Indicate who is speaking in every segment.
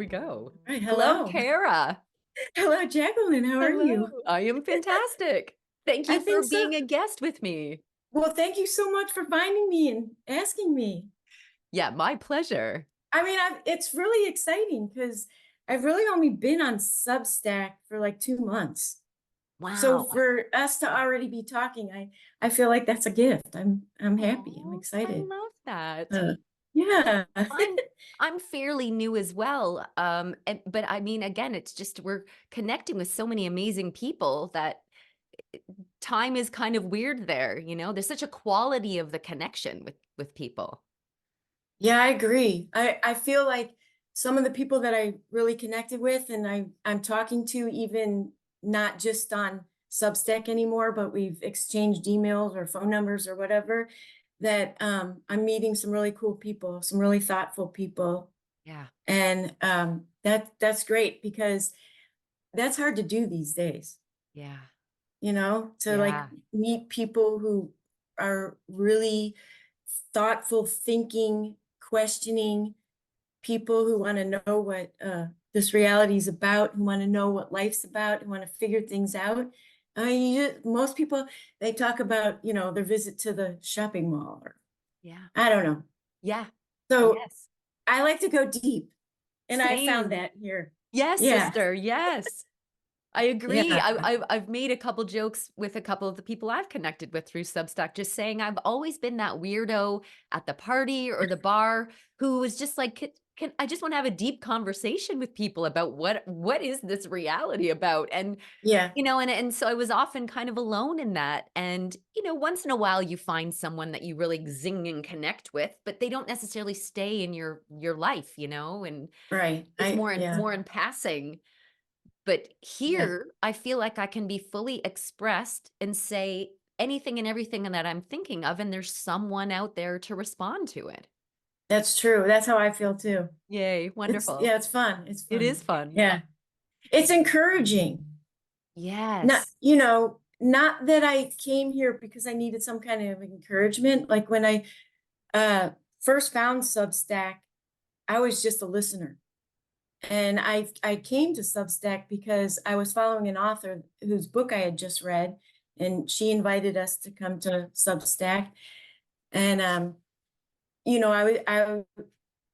Speaker 1: we go.
Speaker 2: Right,
Speaker 1: Hello,
Speaker 2: hello.
Speaker 1: Kara.
Speaker 2: Hello, Jacqueline. How are
Speaker 1: Hello.
Speaker 2: you?
Speaker 1: I am fantastic. Thank
Speaker 2: I
Speaker 1: you for
Speaker 2: think so.
Speaker 1: being a guest with me.
Speaker 2: Well, thank you so much for finding me and asking me.
Speaker 1: Yeah, my pleasure.
Speaker 2: It's really exciting because I've really only been on Substack for like 2 months. So
Speaker 1: Wow.
Speaker 2: for us to already be talking, I feel like that's a gift. I'm happy. I'm
Speaker 1: Oh, I
Speaker 2: excited.
Speaker 1: love that.
Speaker 2: Uh, yeah.
Speaker 1: I'm I'm fairly new as well. But I mean, again, it's just we're connecting with so many amazing people that time is kind of weird there, you know? There's such a quality of the connection with people.
Speaker 2: Yeah, I agree. I feel like some of the people that I really connected with and I'm talking to, even not just on Substack anymore, but we've exchanged emails or phone numbers or whatever, that I'm meeting some really cool people, some really thoughtful people.
Speaker 1: Yeah.
Speaker 2: And that's great because that's hard to do these days,
Speaker 1: Yeah.
Speaker 2: to like
Speaker 1: Yeah.
Speaker 2: meet people who are really thoughtful, thinking, questioning people who want to know what this reality is about, who want to know what life's about, who want to figure things out. Most people, they talk about, their visit to the shopping mall, or
Speaker 1: Yeah.
Speaker 2: I don't know.
Speaker 1: Yeah.
Speaker 2: So
Speaker 1: Yes.
Speaker 2: I like to go deep, and I found
Speaker 1: Same.
Speaker 2: that here.
Speaker 1: Yes,
Speaker 2: Yeah,
Speaker 1: sister. Yes. I agree.
Speaker 2: yeah,
Speaker 1: I've made a couple jokes with a couple of the people I've connected with through Substack, just saying I've always been that weirdo at the party or the bar who was just like, can I just want to have a deep conversation with people about what is this reality about? And
Speaker 2: yeah.
Speaker 1: and so I was often kind of alone in that. And, once in a while you find someone that you really zing and connect with, but they don't necessarily stay in your life, and
Speaker 2: Right.
Speaker 1: it's
Speaker 2: Yeah,
Speaker 1: more in passing. But
Speaker 2: yeah.
Speaker 1: here, I feel like I can be fully expressed and say anything and everything that I'm thinking of, and there's someone out there to respond to it.
Speaker 2: That's true. That's how I feel too.
Speaker 1: Yay, wonderful.
Speaker 2: It's fun. It's
Speaker 1: It is
Speaker 2: fun.
Speaker 1: fun.
Speaker 2: Yeah. It's encouraging. Not,
Speaker 1: Yes.
Speaker 2: not that I came here because I needed some kind of encouragement. Like when I first found Substack, I was just a listener. And I came to Substack because I was following an author whose book I had just read, and she invited us to come to Substack. And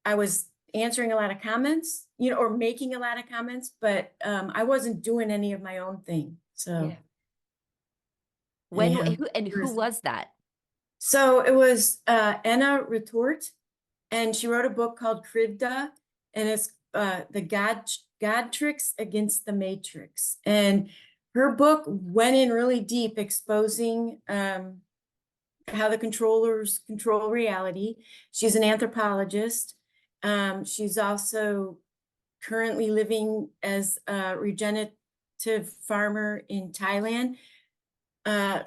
Speaker 2: I was answering a lot of comments, or making a lot of comments, but I wasn't doing any of my own thing. So
Speaker 1: Yeah.
Speaker 2: anyhow,
Speaker 1: Who was that?
Speaker 2: so it was Anna Retort, and she wrote a book called Krivda, and it's the God tricks against the Matrix. And her book went in really deep, exposing how the controllers control reality. She's an anthropologist. She's also currently living as a regenerative farmer in Thailand.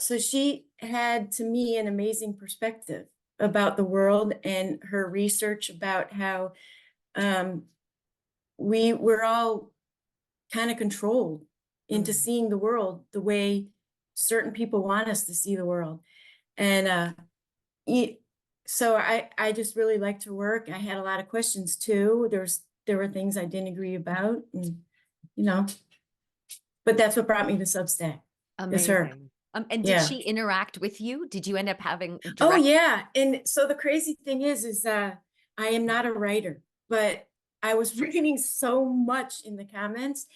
Speaker 2: So she had, to me, an amazing perspective about the world, and her research about how um, we're all kind of controlled into
Speaker 1: Mm.
Speaker 2: seeing the world the way certain people want us to see the world. And e- so I just really liked her work. I had a lot of questions too. There were things I didn't agree about, and you know, but that's what brought me to Substack. Is her.
Speaker 1: Amazing. And did
Speaker 2: Yeah.
Speaker 1: she interact with you? Did you end up having
Speaker 2: Oh
Speaker 1: direct?
Speaker 2: yeah. And so the crazy thing is I am not a writer, but I was reading so much in the comments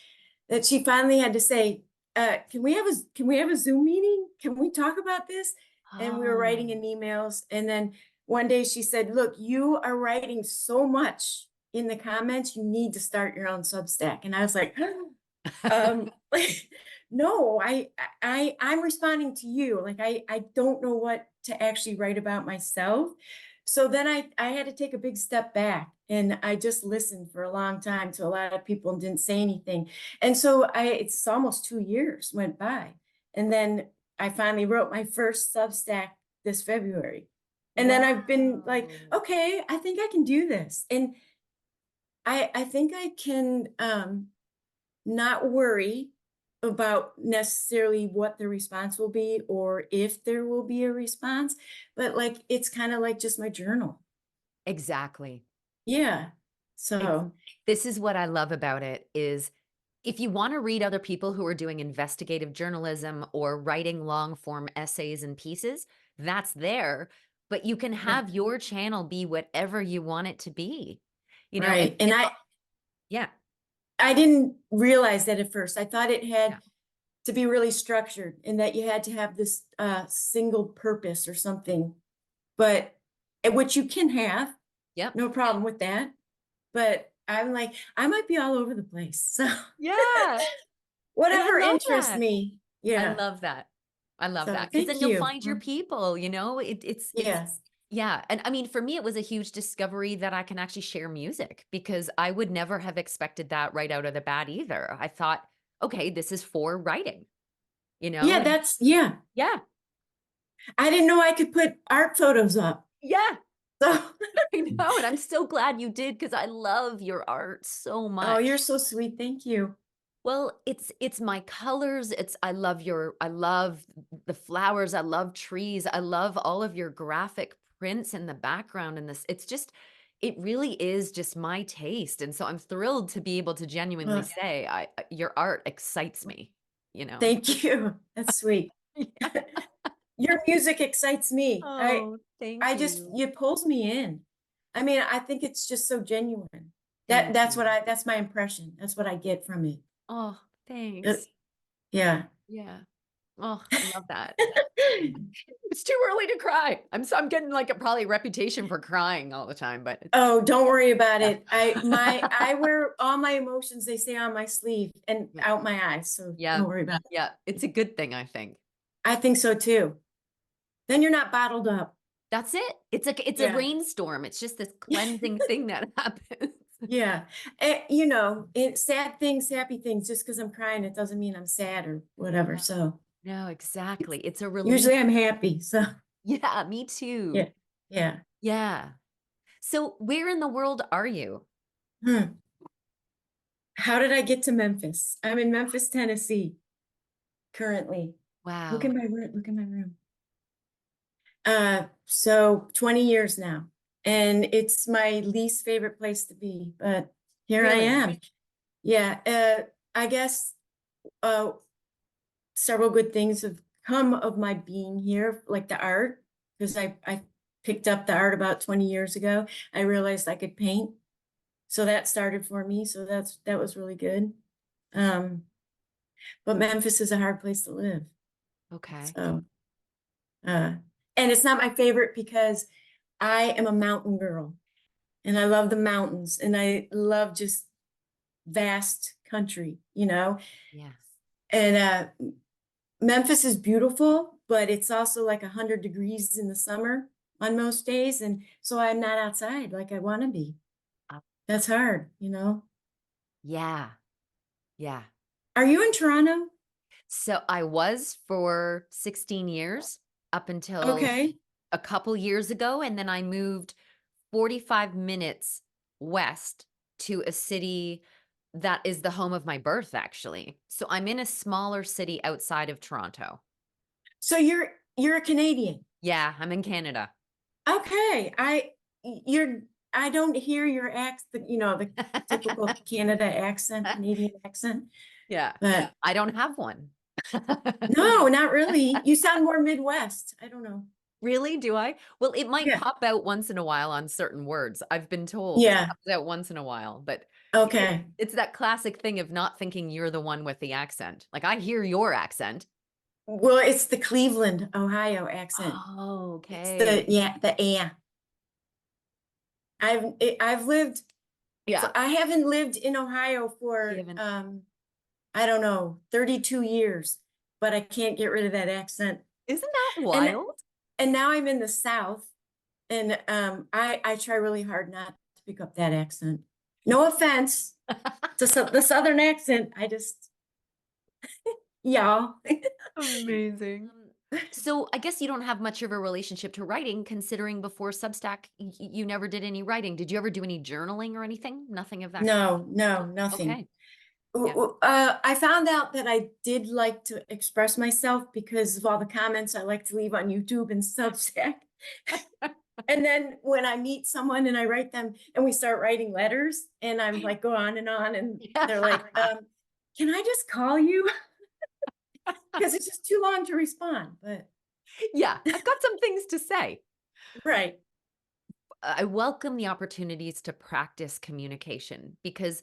Speaker 2: that she finally had to say, can we have a Zoom meeting? Can we talk about this? And we were writing in
Speaker 1: Oh.
Speaker 2: emails. And then one day she said, look, you are writing so much in the comments, you need to start your own Substack. And I was like, like, no, I'm responding to you. Like, I don't know what to actually write about myself. So then I had to take a big step back, and I just listened for a long time to a lot of people and didn't say anything. And so it's almost 2 years went by. And then I finally wrote my first Substack this February. And then I've been like,
Speaker 1: Wow.
Speaker 2: okay, I think I can do this. And I think I can not worry about necessarily what the response will be or if there will be a response, but like it's kind of like just my journal.
Speaker 1: Exactly.
Speaker 2: Yeah. So,
Speaker 1: This is what I love about it is if you want to read other people who are doing investigative journalism or writing long form essays and pieces, that's there, but you can
Speaker 2: yeah,
Speaker 1: have your channel be whatever you want it to be. You know,
Speaker 2: right. And
Speaker 1: yeah,
Speaker 2: I didn't realize that at first. I thought it
Speaker 1: yeah,
Speaker 2: had to be really structured and that you had to have this single purpose or something, but which you can have,
Speaker 1: yep.
Speaker 2: no problem with that. But I'm like, I might be all over the place. So
Speaker 1: Yeah. And I
Speaker 2: whatever
Speaker 1: love
Speaker 2: interests
Speaker 1: that.
Speaker 2: me.
Speaker 1: I
Speaker 2: Yeah.
Speaker 1: love that. I love
Speaker 2: So
Speaker 1: that because then
Speaker 2: thank
Speaker 1: you'll
Speaker 2: you.
Speaker 1: find your people, you know? It's
Speaker 2: Yeah.
Speaker 1: yeah, and I mean, for me, it was a huge discovery that I can actually share music because I would never have expected that right out of the bat either. I thought, "Okay, this is for writing," you know?
Speaker 2: Yeah,
Speaker 1: And
Speaker 2: yeah.
Speaker 1: yeah,
Speaker 2: I didn't know I could put art photos up.
Speaker 1: yeah,
Speaker 2: So,
Speaker 1: I know, and I'm so glad you did because I love your art so
Speaker 2: oh, you're
Speaker 1: much.
Speaker 2: so sweet. Thank you.
Speaker 1: Well, it's my colors, I love the flowers, I love trees, I love all of your graphic prints in the background in this. It's just it really is just my taste, and so I'm thrilled to be able to genuinely
Speaker 2: Well,
Speaker 1: say your art excites me, you know?
Speaker 2: thank you. That's sweet.
Speaker 1: Yeah.
Speaker 2: Your music excites me.
Speaker 1: Oh, thank
Speaker 2: I just,
Speaker 1: you.
Speaker 2: it pulls me in. I mean, I think it's just so genuine.
Speaker 1: Thank you.
Speaker 2: That's my impression. That's what I get from it.
Speaker 1: Oh,
Speaker 2: Uh,
Speaker 1: thanks.
Speaker 2: yeah.
Speaker 1: Yeah. Oh, I love that. It's too early to cry. I'm getting like a probably reputation for crying all the time, but
Speaker 2: Oh, don't worry about
Speaker 1: yeah.
Speaker 2: it. I wear all my emotions, they say, on my sleeve and
Speaker 1: Yeah.
Speaker 2: out my eyes. So
Speaker 1: Yeah.
Speaker 2: don't worry about it.
Speaker 1: Yeah. It's a good thing, I think.
Speaker 2: I think so too. Then you're not bottled up.
Speaker 1: That's it. It's a
Speaker 2: Yeah.
Speaker 1: rainstorm. It's just this cleansing thing that happens.
Speaker 2: Yeah. Sad things, happy things, just because I'm crying, it doesn't mean I'm sad or whatever. So
Speaker 1: No, exactly. It's a relief.
Speaker 2: usually I'm happy. So
Speaker 1: Yeah, me
Speaker 2: yeah.
Speaker 1: too.
Speaker 2: Yeah.
Speaker 1: Yeah. So where in the world are you?
Speaker 2: Hmm. How did I get to Memphis? I'm in Memphis, Tennessee currently. Look
Speaker 1: Wow.
Speaker 2: in my room. Look in my room. So 20 years now. And it's my least favorite place to be, but here I
Speaker 1: Really?
Speaker 2: am. Yeah. I guess uh several good things have come of my being here, like the art, because I picked up the art about 20 years ago. I realized I could paint. So that started for me. So that was really good. Um, but Memphis is a hard place to live.
Speaker 1: Okay.
Speaker 2: So uh and it's not my favorite because I am a mountain girl and I love the mountains and I love just vast country, you know.
Speaker 1: Yes.
Speaker 2: And Memphis is beautiful, but it's also like 100 degrees in the summer on most days. And so I'm not outside like I want to be.
Speaker 1: Uh,
Speaker 2: That's hard, you know.
Speaker 1: yeah. Yeah.
Speaker 2: Are you in Toronto?
Speaker 1: So I was for 16 years up until
Speaker 2: Okay.
Speaker 1: a couple years ago, and then I moved 45 minutes west to a city that is the home of my birth, actually. So I'm in a smaller city outside of Toronto.
Speaker 2: So you're a Canadian.
Speaker 1: Yeah, I'm in Canada.
Speaker 2: Okay. You're I don't hear your accent, the typical Canada accent, Canadian accent.
Speaker 1: Yeah,
Speaker 2: But
Speaker 1: I don't have one.
Speaker 2: no, not really. You sound more Midwest. I don't know.
Speaker 1: Really? Do I? Well, it might
Speaker 2: Yeah.
Speaker 1: pop out once in a while on certain words. I've been told it
Speaker 2: Yeah.
Speaker 1: pops out once in a while, but
Speaker 2: Okay.
Speaker 1: it's that classic thing of not thinking you're the one with the accent. Like, I hear your accent.
Speaker 2: Well, it's the Cleveland, Ohio accent.
Speaker 1: Oh,
Speaker 2: It's
Speaker 1: okay.
Speaker 2: the yeah. I've lived, so
Speaker 1: Yeah.
Speaker 2: I haven't lived in Ohio
Speaker 1: You
Speaker 2: for
Speaker 1: haven't
Speaker 2: I don't know, 32 years, but I can't get rid of that accent.
Speaker 1: Isn't that
Speaker 2: And
Speaker 1: wild?
Speaker 2: and now I'm in the South and I try really hard not to pick up that accent. No offense to the Southern accent. I just y'all.
Speaker 1: Amazing. So I guess you don't have much of a relationship to writing, considering before Substack, you never did any writing. Did you ever do any journaling or anything? Nothing of that kind?
Speaker 2: No, no,
Speaker 1: No?
Speaker 2: nothing.
Speaker 1: Okay. Yeah.
Speaker 2: I found out that I did like to express myself because of all the comments I like to leave on YouTube and Substack. And then when I meet someone and I write them and we start writing letters and I'm like, go on and they're like, can I just call you? Because it's just too long to respond, but
Speaker 1: Yeah, I've got some things to say.
Speaker 2: right.
Speaker 1: I welcome the opportunities to practice communication because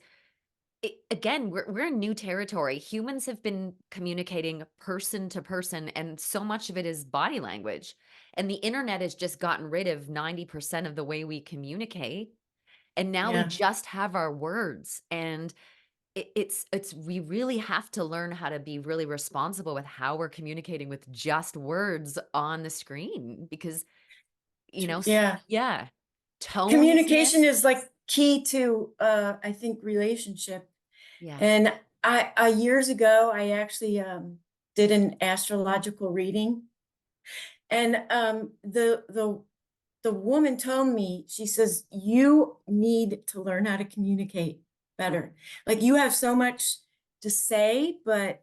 Speaker 1: again, we're in new territory. Humans have been communicating person to person, and so much of it is body language. And the internet has just gotten rid of 90% of the way we communicate. And now we
Speaker 2: Yeah.
Speaker 1: just have our words. And it's we really have to learn how to be really responsible with how we're communicating with just words on the screen because,
Speaker 2: Yeah.
Speaker 1: yeah, tone is
Speaker 2: Communication
Speaker 1: missed.
Speaker 2: is like key to I think relationship.
Speaker 1: Yeah.
Speaker 2: And I years ago I actually did an astrological reading. And the woman told me, she says, you need to learn how to communicate better. Like you have so much to say, but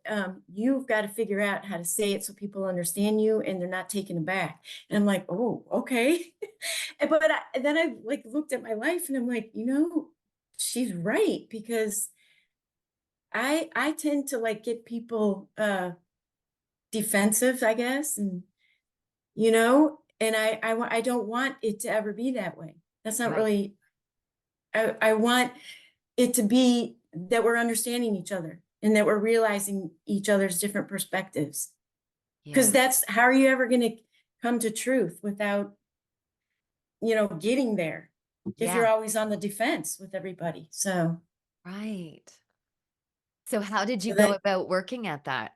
Speaker 2: you've got to figure out how to say it so people understand you and they're not taken aback. And I'm like, oh, okay. Then I like looked at my life and I'm like, she's right because I tend to like get people defensive, I guess, and I don't want it to ever be that way. That's not
Speaker 1: Right.
Speaker 2: really, I want it to be that we're understanding each other and that we're realizing each other's different perspectives. Because
Speaker 1: Yeah.
Speaker 2: that's how are you ever going to come to truth without, getting there if you're
Speaker 1: Yeah.
Speaker 2: always on the defense with everybody. So
Speaker 1: Right. So how did you go
Speaker 2: that,
Speaker 1: about working at that?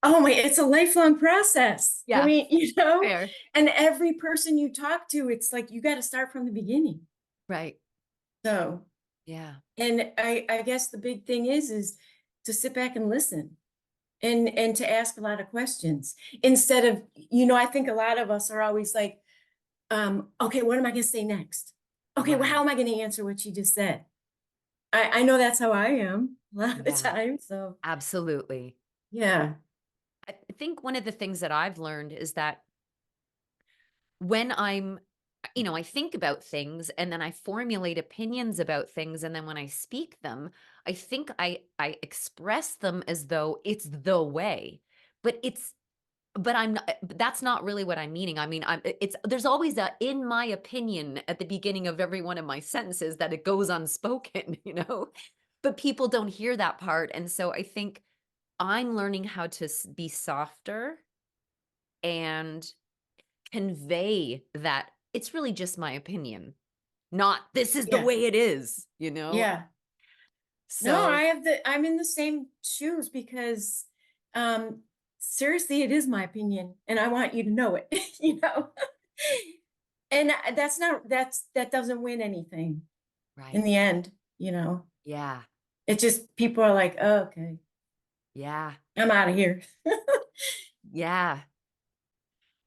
Speaker 2: oh my, it's a lifelong process. I
Speaker 1: Yeah,
Speaker 2: mean,
Speaker 1: fair.
Speaker 2: and every person you talk to, it's like you got to start from the beginning.
Speaker 1: Right.
Speaker 2: So
Speaker 1: Yeah.
Speaker 2: and I guess the big thing is to sit back and listen and to ask a lot of questions instead of, I think a lot of us are always like, okay, what am I going to say next? Okay, well, how
Speaker 1: Right.
Speaker 2: am I going to answer what she just said? I know that's how I am a lot of the
Speaker 1: Yeah,
Speaker 2: time. So
Speaker 1: absolutely.
Speaker 2: yeah,
Speaker 1: I think one of the things that I've learned is that when I think about things and then I formulate opinions about things and then when I speak them, I think I express them as though it's the way. But I'm not, but that's not really what I'm meaning. I mean, it's there's always a in my opinion at the beginning of every one of my sentences that it goes unspoken, But people don't hear that part. And so I think I'm learning how to be softer and convey that it's really just my opinion, not this is the
Speaker 2: yeah,
Speaker 1: way it is.
Speaker 2: yeah. No,
Speaker 1: So,
Speaker 2: I'm in the same shoes because um seriously, it is my opinion and I want you to know it, you know. And that doesn't win anything in
Speaker 1: right.
Speaker 2: the end.
Speaker 1: Yeah.
Speaker 2: It just people are like, oh, okay,
Speaker 1: Yeah.
Speaker 2: I'm out of here.
Speaker 1: Yeah.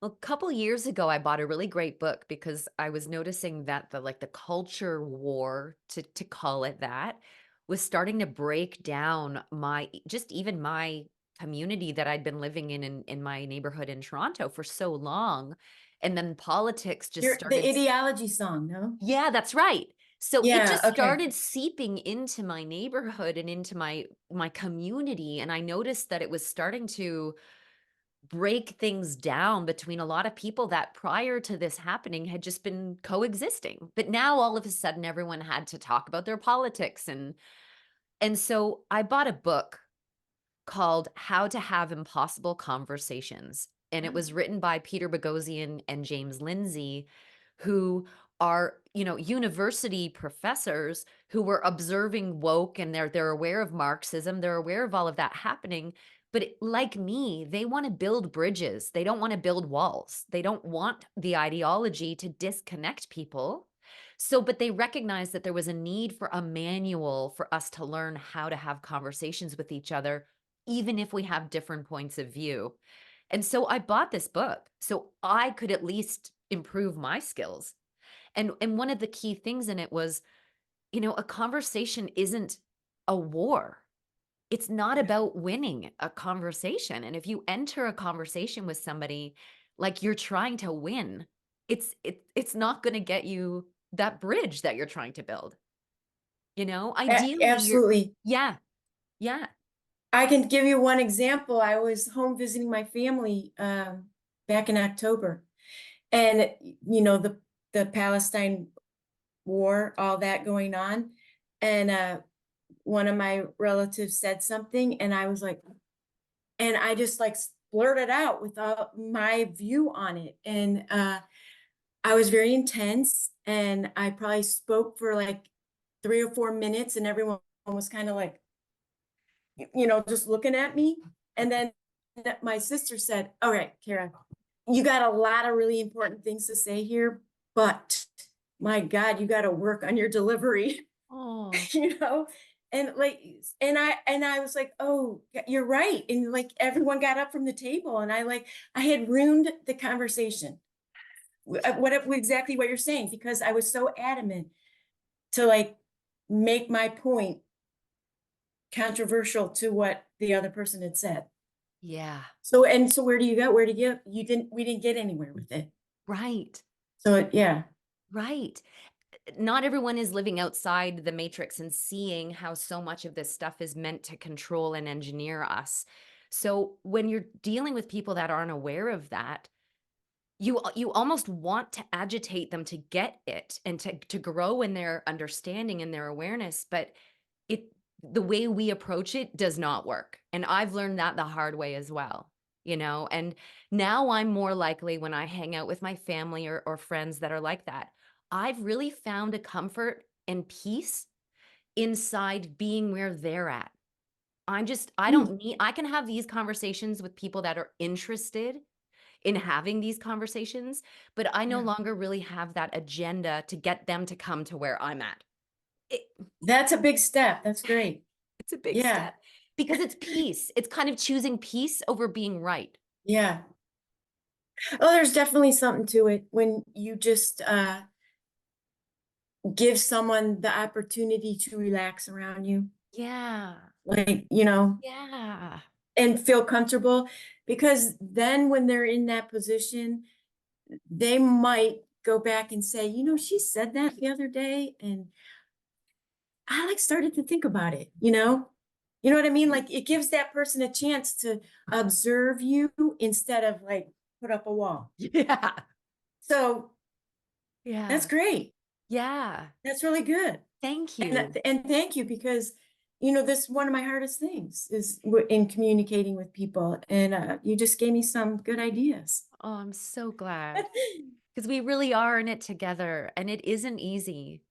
Speaker 1: Well, a couple years ago, I bought a really great book because I was noticing that the culture war, to call it that, was starting to break down just even my community that I'd been living in my neighborhood in Toronto for so long. And then politics just
Speaker 2: You're the
Speaker 1: started.
Speaker 2: ideology song, no?
Speaker 1: Yeah, that's right. So it
Speaker 2: Yeah,
Speaker 1: just
Speaker 2: okay.
Speaker 1: started seeping into my neighborhood and into my community. And I noticed that it was starting to break things down between a lot of people that prior to this happening had just been coexisting. But now all of a sudden everyone had to talk about their politics and so I bought a book called How to Have Impossible Conversations. And it was written by Peter Boghossian and James Lindsay, who are, university professors who were observing woke and they're aware of Marxism, they're aware of all of that happening. But like me, they want to build bridges. They don't want to build walls. They don't want the ideology to disconnect people. So, but they recognized that there was a need for a manual for us to learn how to have conversations with each other even if we have different points of view. And so I bought this book so I could at least improve my skills. And one of the key things in it was, a conversation isn't a war. It's not about winning a conversation. And if you enter a conversation with somebody like you're trying to win, it's not gonna get you that bridge that you're trying to build, you know? Ideally, you're
Speaker 2: Absolutely.
Speaker 1: yeah, yeah.
Speaker 2: I can give you one example. I was home visiting my family back in October, and the Palestine war, all that going on, and one of my relatives said something, and I was like, and I just like blurted out without my view on it, and I was very intense, and I probably spoke for like 3 or 4 minutes, and everyone was kind of like, just looking at me. And then my sister said, "All right, Kara, you got a lot of really important things to say here, but my God, you got to work on your delivery."
Speaker 1: Oh,
Speaker 2: you know? And like, and I was like, "Oh, you're right." And like everyone got up from the table, and I had ruined the conversation. Exactly what you're saying, because I was so adamant to like make my point controversial to what the other person had said.
Speaker 1: yeah,
Speaker 2: So where do you go? Where do you we didn't get anywhere with it.
Speaker 1: right,
Speaker 2: So yeah.
Speaker 1: right. Not everyone is living outside the matrix and seeing how so much of this stuff is meant to control and engineer us. So when you're dealing with people that aren't aware of that, you almost want to agitate them to get it and to grow in their understanding and their awareness, but it the way we approach it does not work. And I've learned that the hard way as well, you know? And now I'm more likely when I hang out with my family or friends that are like that. I've really found a comfort and peace inside being where they're at. I
Speaker 2: Mm,
Speaker 1: don't need I can have these conversations with people that are interested in having these conversations, but I no
Speaker 2: yeah.
Speaker 1: longer really have that agenda to get them to come to where I'm at. It,
Speaker 2: That's a big step. That's great.
Speaker 1: it's a big
Speaker 2: Yeah.
Speaker 1: step because it's peace. It's kind of choosing peace over being right.
Speaker 2: Yeah. Oh, there's definitely something to it when you just give someone the opportunity to relax around you,
Speaker 1: Yeah.
Speaker 2: like,
Speaker 1: Yeah.
Speaker 2: and feel comfortable, because then when they're in that position, they might go back and say, she said that the other day, and I like started to think about it, You know what I mean? Like it gives that person a chance to observe you instead of like put up a wall.
Speaker 1: Yeah.
Speaker 2: So that's
Speaker 1: Yeah.
Speaker 2: great.
Speaker 1: Yeah.
Speaker 2: That's really good.
Speaker 1: Thank
Speaker 2: And
Speaker 1: you.
Speaker 2: and thank you, because this is one of my hardest things is in communicating with people, and you just gave me some good ideas.
Speaker 1: Oh, I'm so glad because we really are in it together and it isn't easy.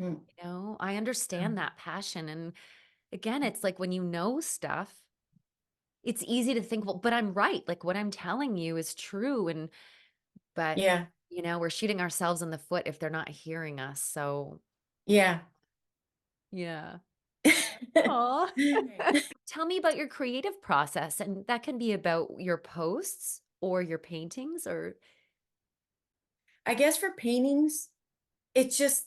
Speaker 2: Mm,
Speaker 1: You know, I
Speaker 2: um,
Speaker 1: understand that passion. And again, it's like when you know stuff, it's easy to think, well, but I'm right. Like what I'm telling you is true. But,
Speaker 2: yeah,
Speaker 1: we're shooting ourselves in the foot if they're not hearing us. So,
Speaker 2: yeah.
Speaker 1: yeah. Aw. Tell me about your creative process, and that can be about your posts or your paintings or
Speaker 2: I guess for paintings, it's just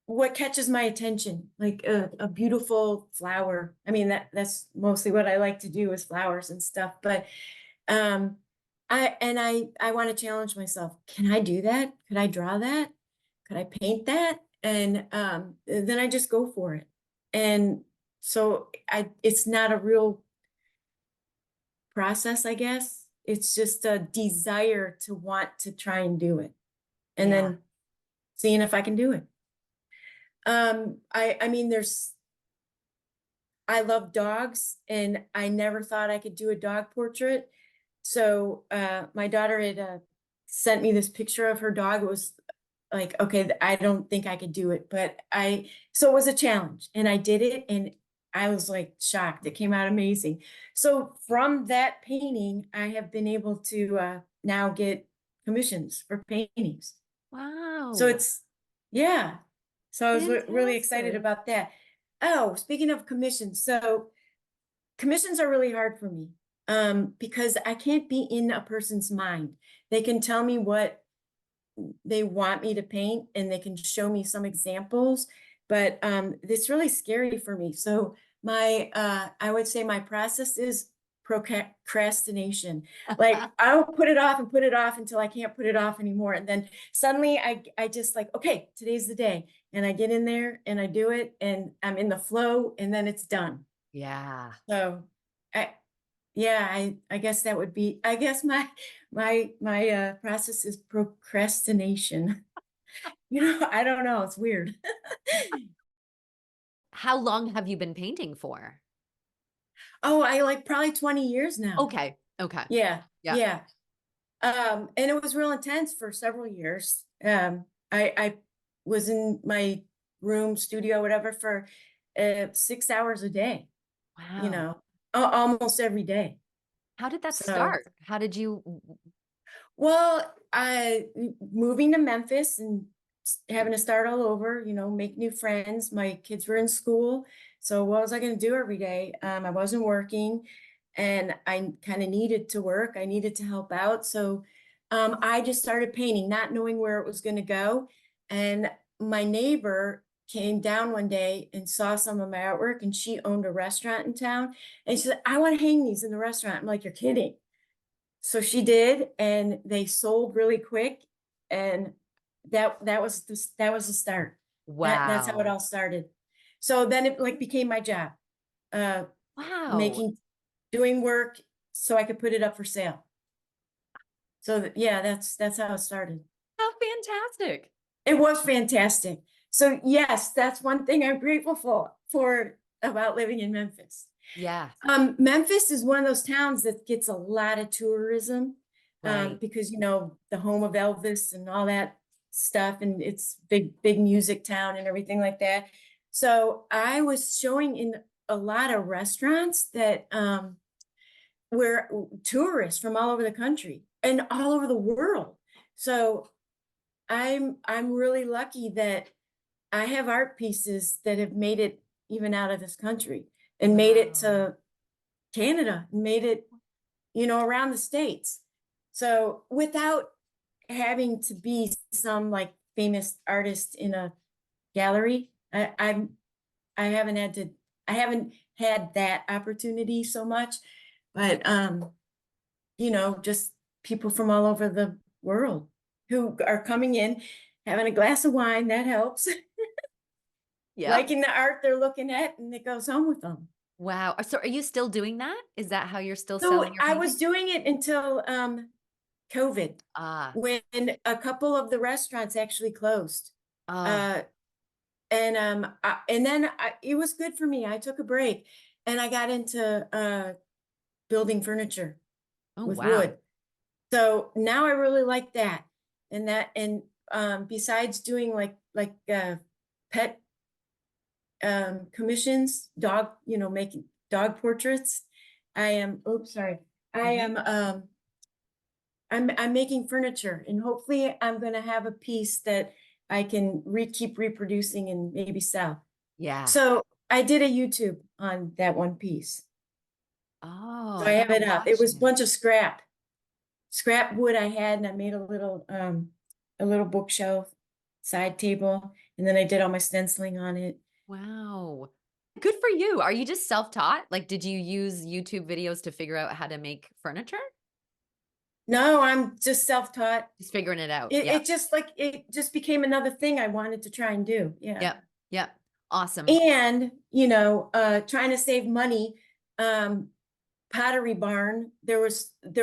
Speaker 2: what catches my attention, like a beautiful flower. I mean, that's mostly what I like to do is flowers and stuff. But um, I want to challenge myself. Can I do that? Could I draw that? Could I paint that? And then I just go for it. And so it's not a real process, I guess. It's just a desire to want to try and do it, and
Speaker 1: yeah.
Speaker 2: then seeing if I can do it. I mean, I love dogs, and I never thought I could do a dog portrait. So my daughter had sent me this picture of her dog. It was like, okay, I don't think I could do it, but so it was a challenge, and I did it, and I was like shocked. It came out amazing. So from that painting, I have been able to now get commissions for paintings. So
Speaker 1: Wow.
Speaker 2: it's, yeah. So I was really excited
Speaker 1: Fantastic.
Speaker 2: about that. Oh, speaking of commissions, so commissions are really hard for me because I can't be in a person's mind. They can tell me what they want me to paint, and they can show me some examples, but it's really scary for me. So I would say my process is procrastination. Like I'll put it off and put it off until I can't put it off anymore. And then suddenly I just like, okay, today's the day. And I get in there and I do it and I'm in the flow and then it's done.
Speaker 1: Yeah.
Speaker 2: So I, yeah, I guess that would be, I guess my process is procrastination. I don't know. It's weird.
Speaker 1: How long have you been painting for?
Speaker 2: Oh, I like probably 20 years now.
Speaker 1: Okay. Okay.
Speaker 2: Yeah.
Speaker 1: Yeah.
Speaker 2: Yeah. And it was real intense for several years. I was in my room, studio, whatever, for 6 hours a day,
Speaker 1: Wow.
Speaker 2: almost every day.
Speaker 1: How did that
Speaker 2: So,
Speaker 1: start? How did you
Speaker 2: well, moving to Memphis and having to start all over, make new friends. My kids were in school. So what was I going to do every day? I wasn't working and I kind of needed to work. I needed to help out. So I just started painting, not knowing where it was going to go. And my neighbor came down one day and saw some of my artwork, and she owned a restaurant in town. And she said, I want to hang these in the restaurant. I'm like, you're kidding. So she did, and they sold really quick. And that was the start. That's how it
Speaker 1: Wow.
Speaker 2: all started. So then it like became my job, uh,
Speaker 1: Wow.
Speaker 2: making, doing work so I could put it up for sale. So yeah, that's how it started.
Speaker 1: How fantastic.
Speaker 2: It was fantastic. So yes, that's one thing I'm grateful for about living in Memphis.
Speaker 1: Yeah.
Speaker 2: Memphis is one of those towns that gets a lot of tourism,
Speaker 1: Right.
Speaker 2: because the home of Elvis and all that stuff, and it's big music town and everything like that. So I was showing in a lot of restaurants that where tourists from all over the country and all over the world. So I'm really lucky that I have art pieces that have made it even out of this country and made it
Speaker 1: Wow.
Speaker 2: to Canada, made it, around the States. So without having to be some like famous artist in a gallery, I haven't had to, I haven't had that opportunity so much, but just people from all over the world who are coming in, having a glass of wine, that helps,
Speaker 1: Yep.
Speaker 2: liking the art they're looking at, and it goes home with them.
Speaker 1: Wow. So are you still doing that? Is that how you're still selling
Speaker 2: So
Speaker 1: your
Speaker 2: I was
Speaker 1: paintings?
Speaker 2: doing it until COVID,
Speaker 1: Ah.
Speaker 2: when a couple of the restaurants actually closed.
Speaker 1: Ah.
Speaker 2: Uh, and then it was good for me. I took a break and I got into building furniture
Speaker 1: Oh,
Speaker 2: with
Speaker 1: wow.
Speaker 2: wood. So now I really like that. And besides doing like pet commissions, dog, making dog portraits, oops, sorry. I
Speaker 1: Mhm.
Speaker 2: am I'm making furniture, and hopefully I'm going to have a piece that I can keep reproducing and maybe sell.
Speaker 1: Yeah.
Speaker 2: So I did a YouTube on that one piece.
Speaker 1: Oh,
Speaker 2: So
Speaker 1: I
Speaker 2: I have
Speaker 1: gotta
Speaker 2: it up. It
Speaker 1: watch
Speaker 2: was a
Speaker 1: it.
Speaker 2: bunch of scrap wood I had, and I made a little bookshelf, side table, and then I did all my stenciling on it.
Speaker 1: Wow. Good for you. Are you just self-taught? Like, did you use YouTube videos to figure out how to make furniture?
Speaker 2: No, I'm just self-taught.
Speaker 1: Just figuring it out.
Speaker 2: It,
Speaker 1: Yeah.
Speaker 2: it just like it just became another thing I wanted to try and do. Yeah.
Speaker 1: Yep. Yep. Awesome.
Speaker 2: And trying to save money. um Pottery Barn, there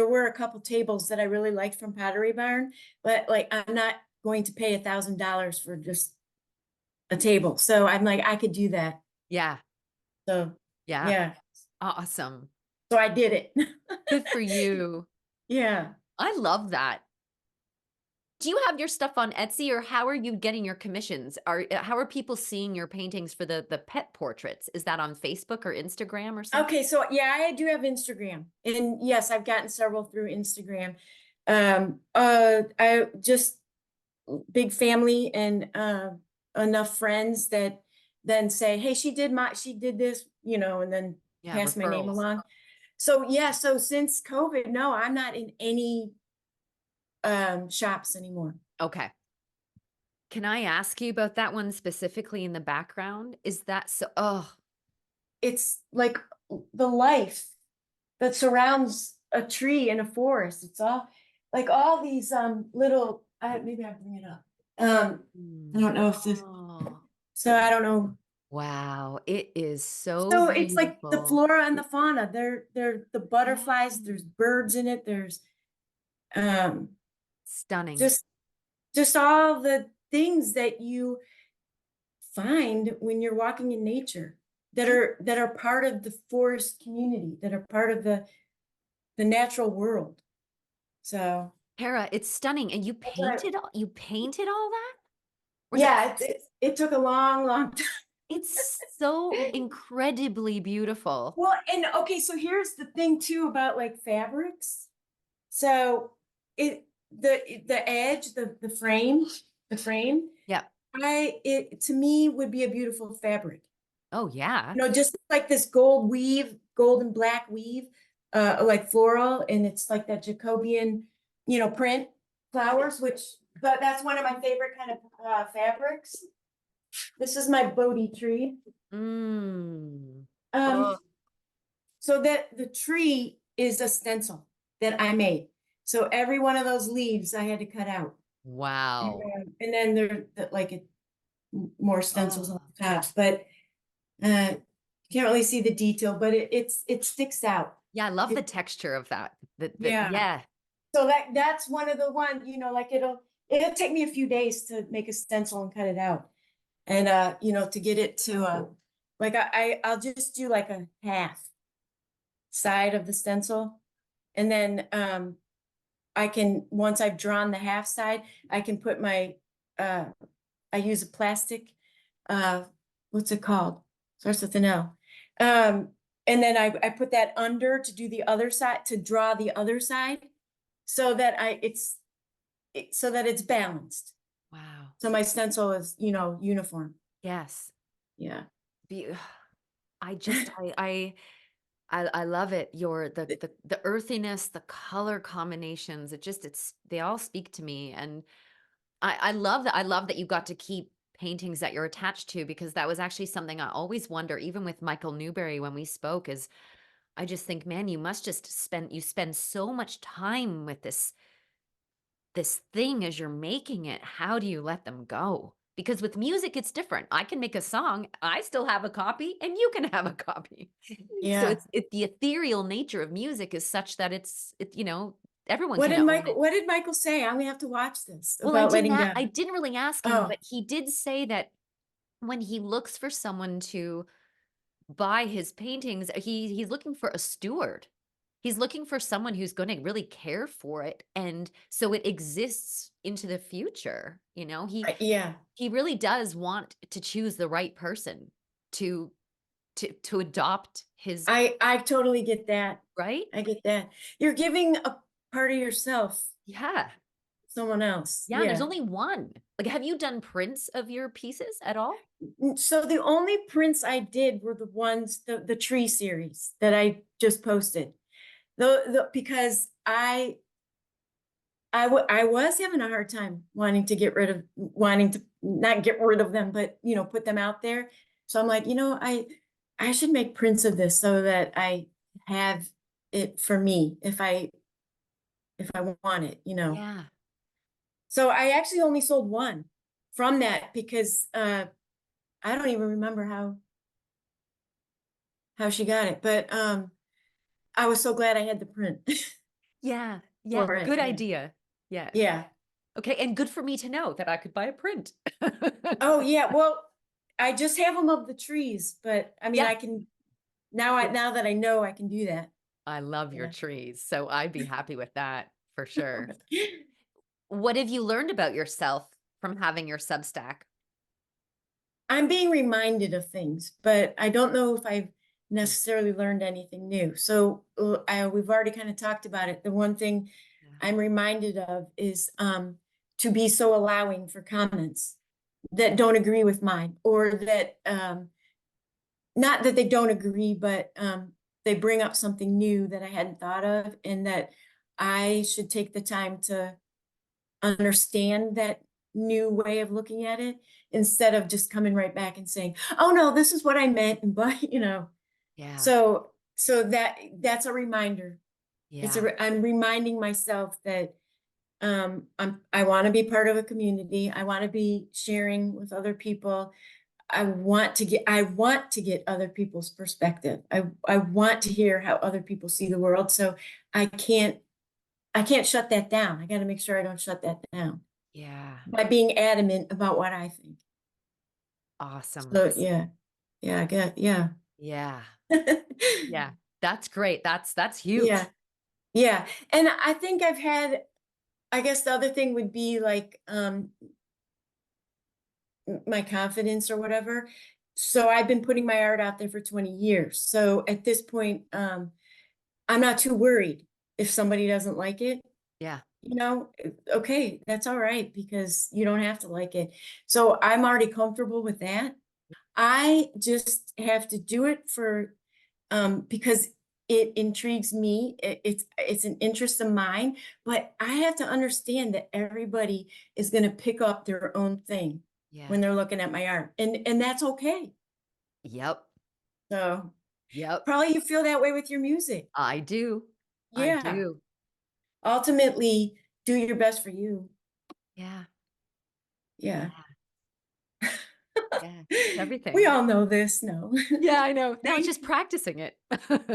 Speaker 2: were a couple tables that I really liked from Pottery Barn, but like I'm not going to pay $1,000 for just a table. So I'm like, I could do that.
Speaker 1: Yeah.
Speaker 2: So
Speaker 1: Yeah.
Speaker 2: yeah,
Speaker 1: Awesome.
Speaker 2: so I did it.
Speaker 1: Good for you.
Speaker 2: Yeah.
Speaker 1: I love that. Do you have your stuff on Etsy, or how are you getting your commissions? How are people seeing your paintings for the pet portraits? Is that on Facebook or Instagram or something?
Speaker 2: Okay, so yeah, I do have Instagram, and yes, I've gotten several through Instagram. I just big family and enough friends that then say, hey, she did this, and then
Speaker 1: Yeah,
Speaker 2: pass my name
Speaker 1: referrals.
Speaker 2: along. So yeah, so since COVID, no, I'm not in any shops anymore.
Speaker 1: Okay. Can I ask you about that one specifically in the background? Is that so? Oh,
Speaker 2: It's like the life. that surrounds a tree in a forest. It's all like all these little, maybe I'll bring it up. I don't know if this,
Speaker 1: Oh,
Speaker 2: so I don't know.
Speaker 1: wow. It is so
Speaker 2: So it's like the
Speaker 1: beautiful.
Speaker 2: flora and the fauna. They're the butterflies,
Speaker 1: Yeah.
Speaker 2: there's birds in it, there's um
Speaker 1: Stunning.
Speaker 2: just all the things that you find when you're walking in nature that are part of the forest community, that are part of the natural world. So
Speaker 1: Kara, it's stunning. And
Speaker 2: that's what
Speaker 1: you painted all that? Or is that
Speaker 2: yeah, it took a long, long time.
Speaker 1: it's so incredibly beautiful.
Speaker 2: Well, and okay, so here's the thing too about like fabrics. So the edge, the frame,
Speaker 1: Yeah.
Speaker 2: it to me would be a beautiful fabric.
Speaker 1: Oh, yeah.
Speaker 2: You know, just like this gold weave, gold and black weave, like floral, and it's like that Jacobean, you know, print flowers, but that's one of my favorite kind of fabrics. This is my Bodhi tree.
Speaker 1: Mm.
Speaker 2: Um,
Speaker 1: Oh,
Speaker 2: so that the tree is a stencil that I made. So every one of those leaves I had to cut out.
Speaker 1: wow.
Speaker 2: And then more stencils on
Speaker 1: Oh.
Speaker 2: the top, but you can't really see the detail, but it sticks out.
Speaker 1: Yeah, I love the
Speaker 2: It,
Speaker 1: texture of that.
Speaker 2: yeah.
Speaker 1: Yeah.
Speaker 2: So that's one of the ones, you know, like it'll take me a few days to make a stencil and cut it out. And you know, to get it to like I'll just do like a half side of the stencil. And then I can, once I've drawn the half side, I can put uh I use a plastic, uh, what's it called? Starts with an L. And then I put that under to do the other side, to draw the other side, so that so that it's balanced.
Speaker 1: Wow.
Speaker 2: So my stencil is, you know, uniform.
Speaker 1: Yes.
Speaker 2: Yeah.
Speaker 1: Be I just I love it. Your the earthiness, the color combinations, they all speak to me. And I love that you got to keep paintings that you're attached to, because that was actually something I always wonder, even with Michael Newberry when we spoke, is I just think, man, you spend so much time with this thing as you're making it. How do you let them go? Because with music, it's different. I can make a song, I still have a copy, and you can have a copy. So
Speaker 2: Yeah.
Speaker 1: the ethereal nature of music is such that everyone can own it.
Speaker 2: What did Michael say? I'm gonna have to watch this
Speaker 1: Well,
Speaker 2: about letting
Speaker 1: I
Speaker 2: go.
Speaker 1: didn't really ask him,
Speaker 2: Oh,
Speaker 1: but he did say that when he looks for someone to buy his paintings, he's looking for a steward. He's looking for someone who's gonna really care for it, and so it exists into the future, you know?
Speaker 2: yeah.
Speaker 1: He really does want to choose the right person to to adopt his
Speaker 2: I totally get that.
Speaker 1: right?
Speaker 2: I get that. You're giving a part of yourself to
Speaker 1: Yeah.
Speaker 2: someone else.
Speaker 1: Yeah, and there's
Speaker 2: Yeah.
Speaker 1: only one. Like, have you done prints of your pieces at all?
Speaker 2: So the only prints I did were the ones, the tree series that I just posted. Because I was having a hard time wanting to not get rid of them, but you know, put them out there. So I'm like, you know, I should make prints of this so that I have it for me if I want it, you know.
Speaker 1: Yeah.
Speaker 2: So I actually only sold one from that because I don't even remember how she got it, but I was so glad I had the print
Speaker 1: Yeah. Yeah,
Speaker 2: for it.
Speaker 1: good
Speaker 2: Yeah.
Speaker 1: idea. Yeah.
Speaker 2: Yeah.
Speaker 1: Okay, and good for me to know that I could buy a print.
Speaker 2: Oh yeah. Well, I just have them of the trees, but I mean
Speaker 1: Yeah.
Speaker 2: I can now that I know I can do that.
Speaker 1: I love your
Speaker 2: Yeah.
Speaker 1: trees, so I'd be happy with that for sure. What have you learned about yourself from having your Substack?
Speaker 2: I'm being reminded of things, but I don't know if I've
Speaker 1: Mm,
Speaker 2: necessarily learned anything new. So we've already kind of talked about it. The one thing
Speaker 1: yeah.
Speaker 2: I'm reminded of is to be so allowing for comments that don't agree with mine, or that not that they don't agree, but they bring up something new that I hadn't thought of, and that I should take the time to understand that new way of looking at it, instead of just coming right back and saying, "Oh no, this is what I meant," and but you know.
Speaker 1: Yeah.
Speaker 2: So so that's a reminder.
Speaker 1: Yeah.
Speaker 2: I'm reminding myself that I want to be part of a community. I want to be sharing with other people. I want to get other people's perspective. I want to hear how other people see the world. So I can't I can't shut that down. I got to make sure I don't shut that down
Speaker 1: Yeah.
Speaker 2: by being adamant about what I think.
Speaker 1: Awesome.
Speaker 2: So yeah, yeah, yeah.
Speaker 1: Yeah. Yeah. That's great. That's
Speaker 2: Yeah,
Speaker 1: huge.
Speaker 2: yeah. And I think I guess the other thing would be like my confidence or whatever. So I've been putting my art out there for 20 years. So at this point, I'm not too worried if somebody doesn't like it.
Speaker 1: Yeah.
Speaker 2: Okay, that's all right because you don't have to like it. So I'm already comfortable with that. I just have to do it because it intrigues me. It's an interest of mine, but I have to understand that everybody is going to pick up their own thing
Speaker 1: Yeah.
Speaker 2: when they're looking at my art, and that's okay.
Speaker 1: Yep.
Speaker 2: So
Speaker 1: Yep.
Speaker 2: probably you feel that way with your music.
Speaker 1: I do. I
Speaker 2: Yeah.
Speaker 1: do.
Speaker 2: Ultimately, do your best for you.
Speaker 1: Yeah.
Speaker 2: Yeah.
Speaker 1: Yeah. Yeah. It's
Speaker 2: We
Speaker 1: everything.
Speaker 2: all know this, no.
Speaker 1: Yeah, I know. Now it's
Speaker 2: Right?
Speaker 1: just practicing it.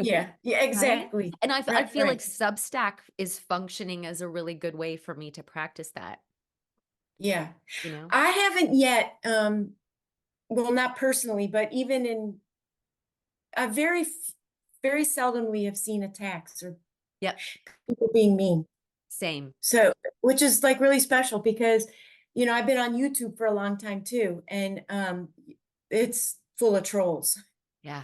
Speaker 2: Yeah, yeah,
Speaker 1: Right?
Speaker 2: exactly.
Speaker 1: And I
Speaker 2: Right,
Speaker 1: feel like
Speaker 2: right.
Speaker 1: Substack is functioning as a really good way for me to practice that,
Speaker 2: Yeah.
Speaker 1: you know?
Speaker 2: I haven't yet, well, not personally, but even in a very seldomly have seen attacks or
Speaker 1: Yep.
Speaker 2: people being mean.
Speaker 1: Same.
Speaker 2: So, which is like really special because, I've been on YouTube for a long time too, and it's full of trolls.
Speaker 1: Yeah.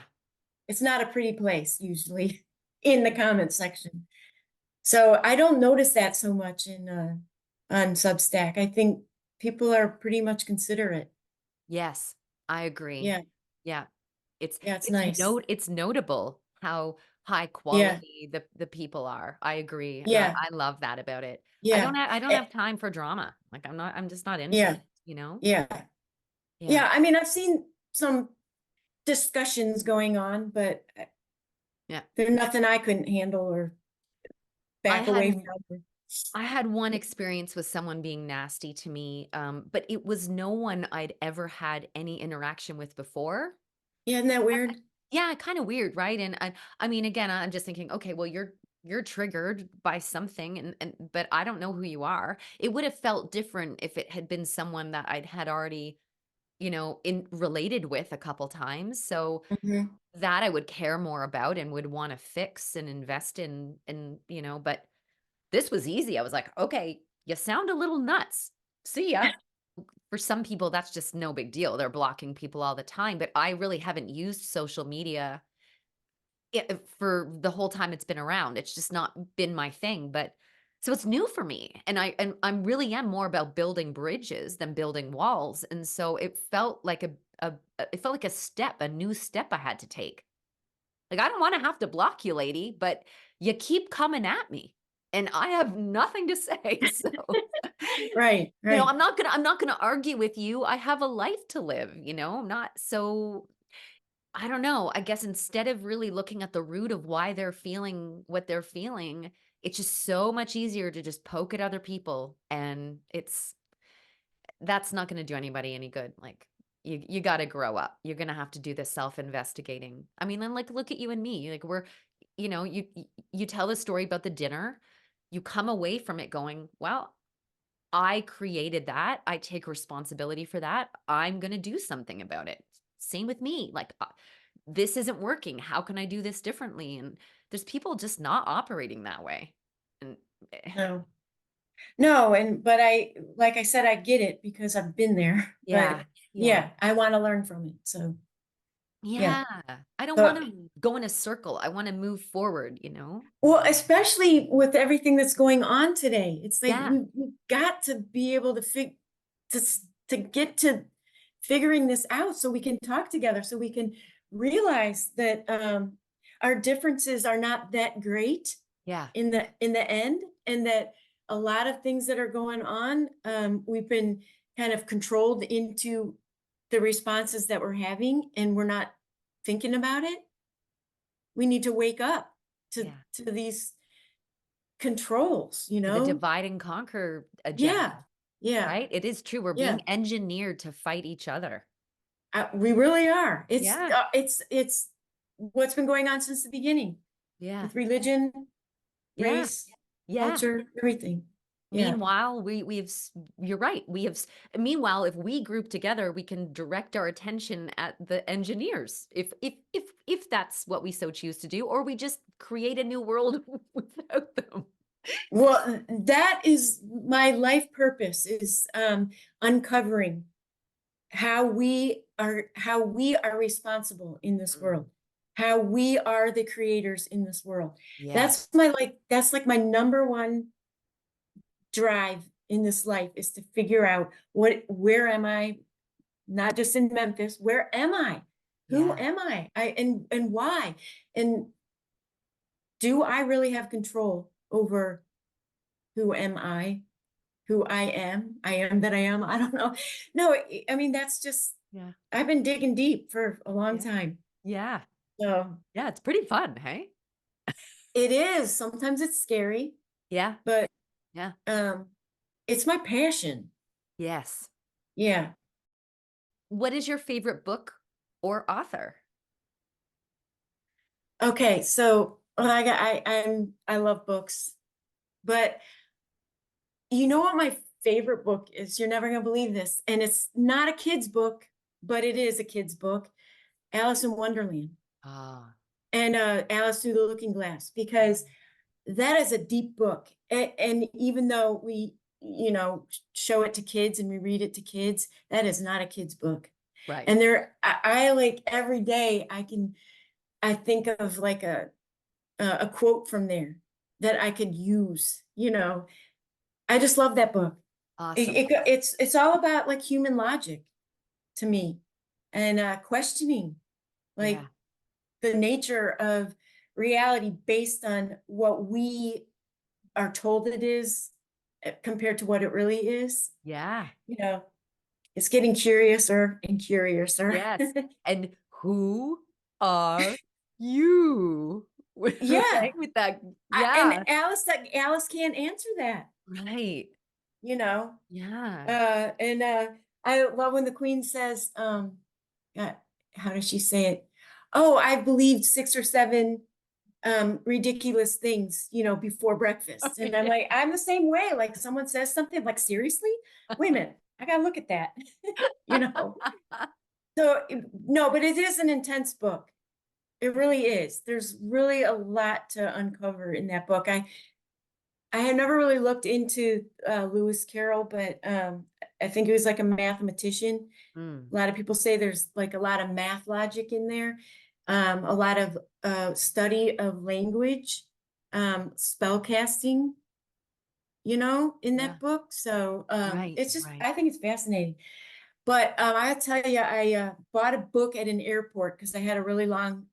Speaker 2: It's not a pretty place usually in the comment section. So I don't notice that so much on Substack. I think people are pretty much considerate.
Speaker 1: Yes, I agree.
Speaker 2: Yeah,
Speaker 1: Yeah. It's
Speaker 2: yeah, it's
Speaker 1: it's
Speaker 2: nice.
Speaker 1: it's notable how high
Speaker 2: Yeah,
Speaker 1: quality the people are. I agree, and
Speaker 2: yeah,
Speaker 1: I love that about it.
Speaker 2: yeah,
Speaker 1: I don't
Speaker 2: eh,
Speaker 1: have time for drama. Like, I'm just not into
Speaker 2: yeah,
Speaker 1: it, you know?
Speaker 2: yeah,
Speaker 1: Yeah.
Speaker 2: yeah. I mean, I've seen some discussions going on, but
Speaker 1: Yeah.
Speaker 2: there's nothing I couldn't handle or
Speaker 1: I
Speaker 2: back away
Speaker 1: had
Speaker 2: from.
Speaker 1: I had one experience with someone being nasty to me, but it was no one I'd ever had any interaction with before.
Speaker 2: Yeah, isn't that weird?
Speaker 1: Yeah, kind of weird, right? And I mean, again, I'm just thinking, okay, well, you're triggered by something, and but I don't know who you are. It would have felt different if it had been someone that I'd had already, in related with a couple times. So
Speaker 2: Mhm.
Speaker 1: that I would care more about and would want to fix and invest in, but this was easy. I was like, okay, you sound a little nuts. See ya. For some people, that's just no big deal. They're blocking people all the time, but I really haven't used social media for the whole time it's been around. It's just not been my thing, but so it's new for me. And I'm really am more about building bridges than building walls. And so it felt like it felt like a new step I had to take. Like, I don't want to have to block you, lady, but you keep coming at me and I have nothing to say. So,
Speaker 2: Right, right.
Speaker 1: I'm not gonna argue with you. I have a life to live, I'm not so I don't know. I guess instead of really looking at the root of why they're feeling what they're feeling, it's just so much easier to just poke at other people. And that's not going to do anybody any good. Like, you got to grow up. You're going to have to do this self-investigating. I mean, then like, look at you and me. Like, you tell the story about the dinner, you come away from it going, well, I created that. I take responsibility for that. I'm going to do something about it. Same with me. Like, this isn't working. How can I do this differently? And there's people just not operating that way. And
Speaker 2: No, no, but like I said, I get it because I've been there.
Speaker 1: yeah,
Speaker 2: But
Speaker 1: yeah,
Speaker 2: yeah, I want to learn from it. So yeah.
Speaker 1: yeah. I don't want
Speaker 2: So
Speaker 1: to go in a circle. I want to move forward,
Speaker 2: well, especially with everything that's going on today, it's like
Speaker 1: Yeah,
Speaker 2: we got to be able to to get to figuring this out so we can talk together, so we can realize that our differences are not that great
Speaker 1: yeah,
Speaker 2: in the end, and that a lot of things that are going on, we've been kind of controlled into the responses that we're having, and we're not thinking about it. we need to wake up
Speaker 1: Yeah.
Speaker 2: to these controls, you
Speaker 1: To the
Speaker 2: know?
Speaker 1: divide and conquer
Speaker 2: Yeah,
Speaker 1: agenda,
Speaker 2: yeah,
Speaker 1: right? It is true. We're
Speaker 2: yeah.
Speaker 1: being engineered to fight each other.
Speaker 2: We really are.
Speaker 1: Yeah.
Speaker 2: It's what's been going on since the beginning
Speaker 1: Yeah.
Speaker 2: with religion,
Speaker 1: Yeah.
Speaker 2: race,
Speaker 1: Yeah.
Speaker 2: culture, everything. Yeah.
Speaker 1: Meanwhile, you're right. Meanwhile, if we group together, we can direct our attention at the engineers, if that's what we so choose to do, or we just create a new world without them.
Speaker 2: Well, that is my life purpose, is uncovering how we are responsible in this
Speaker 1: Mm.
Speaker 2: world, how we are the creators in this world.
Speaker 1: Yeah.
Speaker 2: That's like my number one drive in this life, is to figure out where am I, not just in Memphis, where am I? Who
Speaker 1: Yeah.
Speaker 2: am and why? And do I really have control over who am I? Who I am? I am that I am. I don't know. No, I mean, that's just,
Speaker 1: Yeah.
Speaker 2: I've been digging deep for a long
Speaker 1: Yeah.
Speaker 2: time.
Speaker 1: Yeah.
Speaker 2: So
Speaker 1: Yeah. It's pretty fun. Hey.
Speaker 2: it is. Sometimes it's scary,
Speaker 1: Yeah.
Speaker 2: but
Speaker 1: Yeah.
Speaker 2: um, it's my passion.
Speaker 1: Yes.
Speaker 2: Yeah.
Speaker 1: What is your favorite book or author?
Speaker 2: Okay. So I love books, but you know what my favorite book is? You're never gonna believe this, and it's not a kid's book, but it is a kid's book. Alice in Wonderland
Speaker 1: Ah.
Speaker 2: and Alice Through the Looking Glass, because that is a deep book. And even though we, show it to kids and we read it to kids, that is not a kid's book.
Speaker 1: Right.
Speaker 2: And I like every day I think of like a quote from there that I could use, I just love that book.
Speaker 1: Awesome.
Speaker 2: It's all about like human logic to me, and questioning like
Speaker 1: Yeah.
Speaker 2: the nature of reality based on what we are told it is, compared to what it really is.
Speaker 1: Yeah.
Speaker 2: You know, it's getting curiouser and curiouser.
Speaker 1: Yes. And who are you?
Speaker 2: Yeah.
Speaker 1: Right? With that.
Speaker 2: And
Speaker 1: Yeah.
Speaker 2: Alice can't answer that,
Speaker 1: Right.
Speaker 2: you know.
Speaker 1: Yeah.
Speaker 2: And I love when the queen says, uh, how does she say it? Oh, I believed 6 or 7 ridiculous things, before
Speaker 1: Oh,
Speaker 2: breakfast. And I'm
Speaker 1: yeah.
Speaker 2: like, I'm the same way. Like someone says something, like, seriously? Wait a minute, I gotta look at that. you know. So no, but it is an intense book. It really is. There's really a lot to uncover in that book. I had never really looked into Lewis Carroll, but I think he was like a mathematician.
Speaker 1: Mm,
Speaker 2: A lot of people say there's like a lot of math logic in there, a lot of study of language, spell casting, in
Speaker 1: yeah.
Speaker 2: that book. So
Speaker 1: Right.
Speaker 2: it's just,
Speaker 1: Right.
Speaker 2: I think it's fascinating. But I tell you, I bought a book at an airport because I had a really long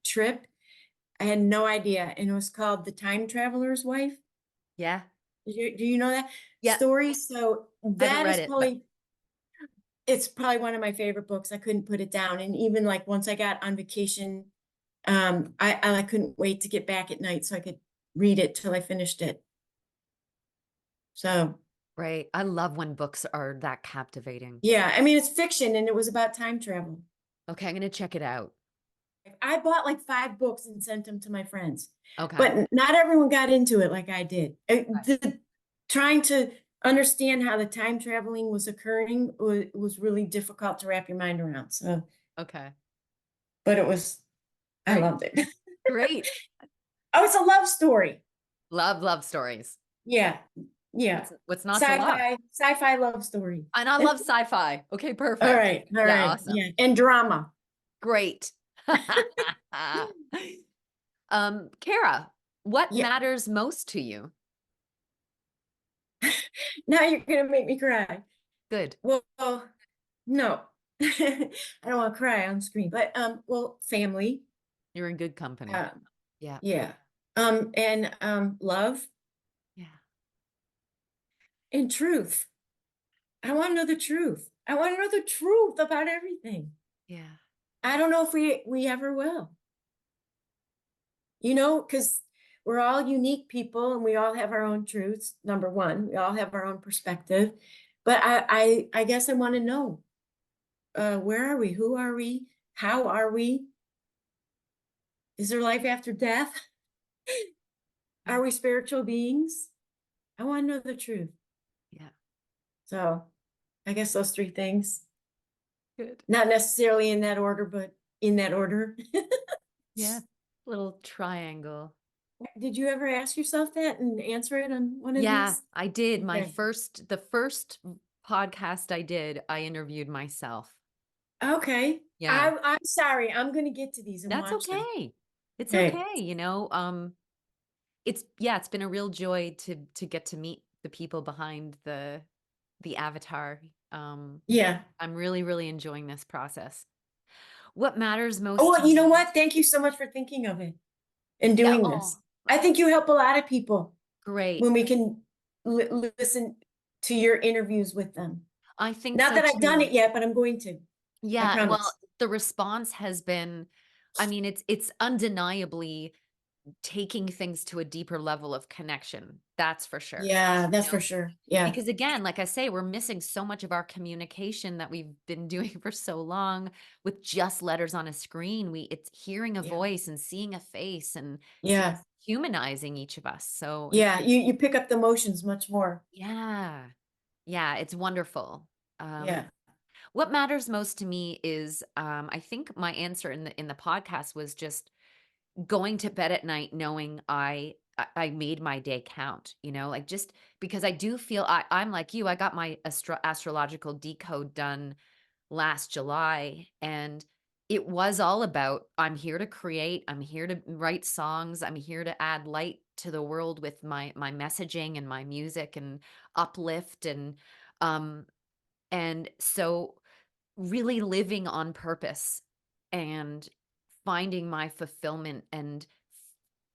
Speaker 2: trip. I had no idea, and it was called The Time Traveler's Wife.
Speaker 1: Yeah.
Speaker 2: Do you know that
Speaker 1: Yeah.
Speaker 2: story? So
Speaker 1: I haven't
Speaker 2: that
Speaker 1: read
Speaker 2: is
Speaker 1: it, but
Speaker 2: it's probably one of my favorite books. I couldn't put it down. And even like once I got on vacation, I couldn't wait to get back at night so I could read it till I finished it. So
Speaker 1: right. I love when books are that captivating.
Speaker 2: yeah, I mean, it's fiction and it was about time travel.
Speaker 1: Okay, I'm gonna check it out.
Speaker 2: I bought like 5 books and sent them to my friends,
Speaker 1: Okay.
Speaker 2: but not everyone got into it like I did. Trying to understand how the time traveling was occurring was really difficult to wrap your mind around. So,
Speaker 1: Okay.
Speaker 2: but I
Speaker 1: Great.
Speaker 2: loved it.
Speaker 1: Great.
Speaker 2: Oh, it's a love story.
Speaker 1: Love stories.
Speaker 2: Yeah, yeah.
Speaker 1: What's not to love?
Speaker 2: Sci-fi love story.
Speaker 1: And I love sci-fi. Okay,
Speaker 2: All
Speaker 1: perfect.
Speaker 2: right, all
Speaker 1: Yeah,
Speaker 2: right,
Speaker 1: awesome.
Speaker 2: yeah, and drama.
Speaker 1: Great. Kara, what
Speaker 2: Yeah.
Speaker 1: matters most to you?
Speaker 2: Now you're gonna make me cry.
Speaker 1: Good.
Speaker 2: Well, no, I don't want to cry on screen, but well, family.
Speaker 1: You're in good company.
Speaker 2: Um,
Speaker 1: Yeah.
Speaker 2: yeah. And love
Speaker 1: Yeah.
Speaker 2: and truth. I want to know the truth. I want to know the truth about everything.
Speaker 1: Yeah.
Speaker 2: I don't know if we ever will. you know, because we're all unique people and we all have our own truths. Number one, we all have our own perspective. But I guess I want to know, where are we? Who are we? How are we? Is there life after death? Are we spiritual beings? I want to know the truth.
Speaker 1: Yeah.
Speaker 2: So I guess those three things,
Speaker 1: Good.
Speaker 2: not necessarily in that order, but in that order.
Speaker 1: Yeah. Little triangle.
Speaker 2: Did you ever ask yourself that and answer it on one of
Speaker 1: Yeah,
Speaker 2: these?
Speaker 1: I did.
Speaker 2: Okay.
Speaker 1: The first podcast I did, I interviewed myself.
Speaker 2: Okay.
Speaker 1: Yeah.
Speaker 2: I'm sorry. I'm going to get to these and
Speaker 1: That's
Speaker 2: watch them.
Speaker 1: okay. It's
Speaker 2: Okay.
Speaker 1: okay, you know. It's been a real joy to get to meet the people behind the avatar.
Speaker 2: Yeah.
Speaker 1: I'm really, really enjoying this process. What matters
Speaker 2: Oh,
Speaker 1: most to
Speaker 2: well, you know
Speaker 1: me?
Speaker 2: what? Thank you so much for thinking of it and
Speaker 1: Yeah,
Speaker 2: doing this.
Speaker 1: oh,
Speaker 2: I think you help a lot of people
Speaker 1: great.
Speaker 2: when we can listen to your interviews with them.
Speaker 1: I think
Speaker 2: Not
Speaker 1: so
Speaker 2: that I've done it
Speaker 1: too.
Speaker 2: yet, but I'm going to. I
Speaker 1: Yeah, well,
Speaker 2: promise.
Speaker 1: the response has been, I mean, it's undeniably taking things to a deeper level of connection. That's for sure.
Speaker 2: Yeah,
Speaker 1: You
Speaker 2: that's for
Speaker 1: know,
Speaker 2: sure. Yeah.
Speaker 1: because again, like I say, we're missing so much of our communication that we've been doing for so long with just letters on a screen. It's hearing a
Speaker 2: Yeah.
Speaker 1: voice and seeing a face, and
Speaker 2: Yeah.
Speaker 1: it's humanizing each of us. So it's
Speaker 2: Yeah. You pick up the emotions much more.
Speaker 1: yeah. Yeah, it's wonderful. Um,
Speaker 2: Yeah.
Speaker 1: what matters most to me is I think my answer in the podcast was just going to bed at night knowing I made my day count, you know, like just because I do feel I'm like you, I got my astrological decode done last July, and it was all about I'm here to create, I'm here to write songs, I'm here to add light to the world with my messaging and my music and uplift um and so really living on purpose and finding my fulfillment and